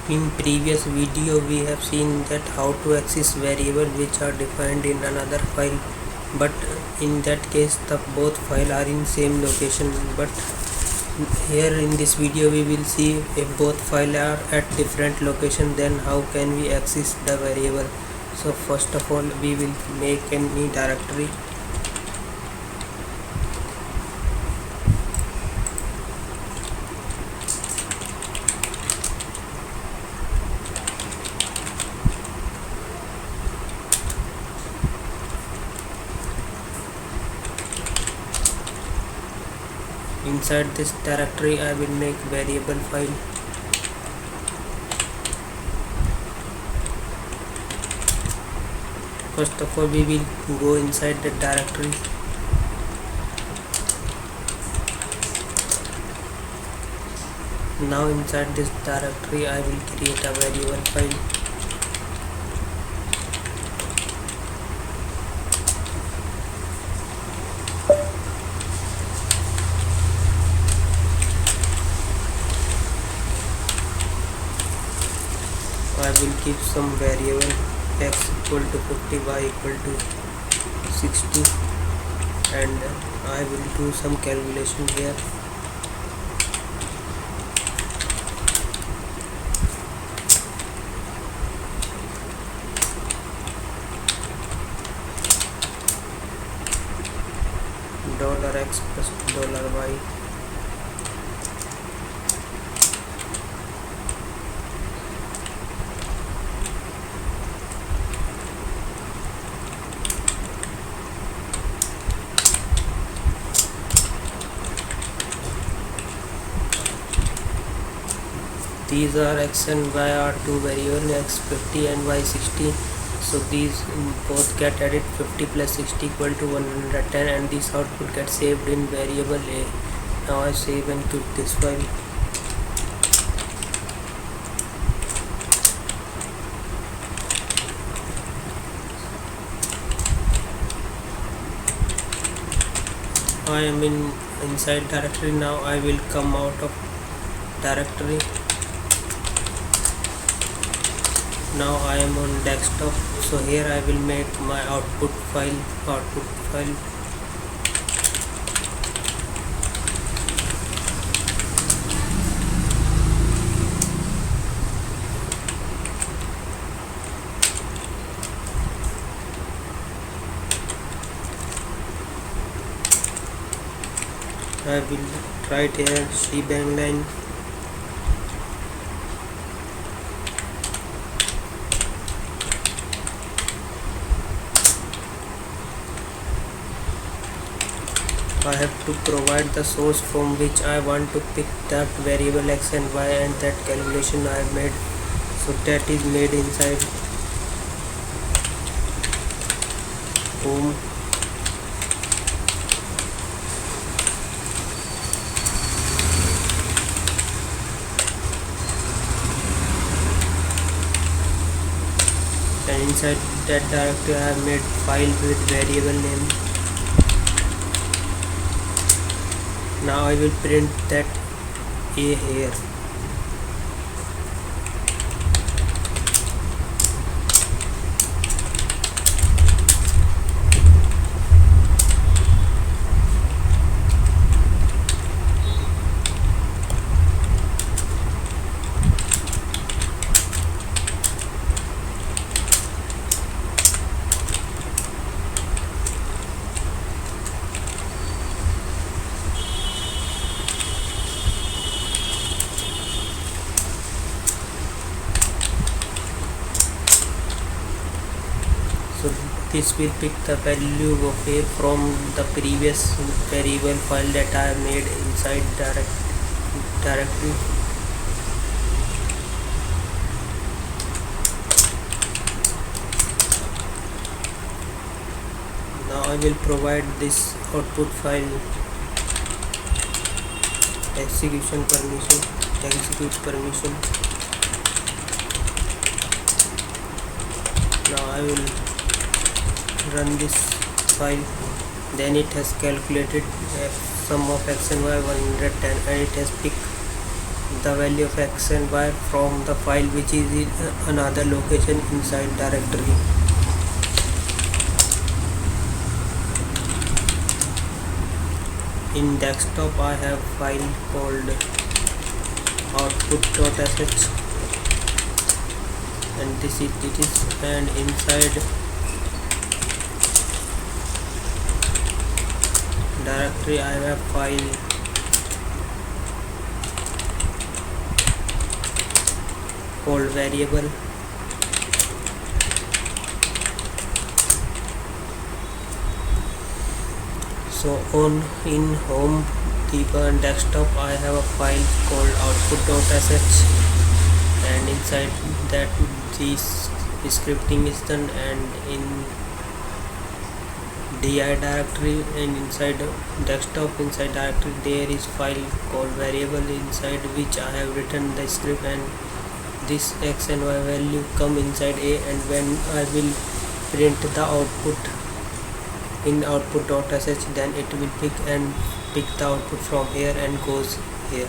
In previous video we have seen that how to access variable which are defined in another file, but in that case the both file are in same location. But here in this video we will see if both file are at different location, then how can we access the variable. So first of all we will make any directory. Inside this directory I will make variable file. First of all we will go inside the directory. Now inside this directory I will create a variable file. I will give some variable x equal to 50, y equal to 60, and I will do some calculation here. $x plus $y. These are x and y are two variables, x 50 and y 60. So these both get added. 50 plus 60 equal to 110, and this output gets saved in variable a. Now I save and quit this file. I am inside directory. Now I will come out of directory. Now I am on desktop, so here I will make my output file. I will write here shebang line. I have to provide the source from which I want to pick that variable x and y, and that calculation I have made. So that is made inside home. And inside that directory I have made file with variable name. Now I will print that a here. So this will pick the value of a from the previous variable file that I have made inside directory. Now I will provide this output file execute permission. Now I will run this file. Then it has calculated sum of x and y 110, and it has picked the value of x and y from the file which is in another location inside directory. In desktop I have file called output.sh, and this is it is, and inside directory I have file called variable. So in home debug desktop I have a file called output.sh, and inside that this scripting is done, and in di directory and inside desktop inside directory there is file called variable, inside which I have written the script, and this x and y value come inside a, and when I will print the output in output.sh, then it will pick the output from here and goes here.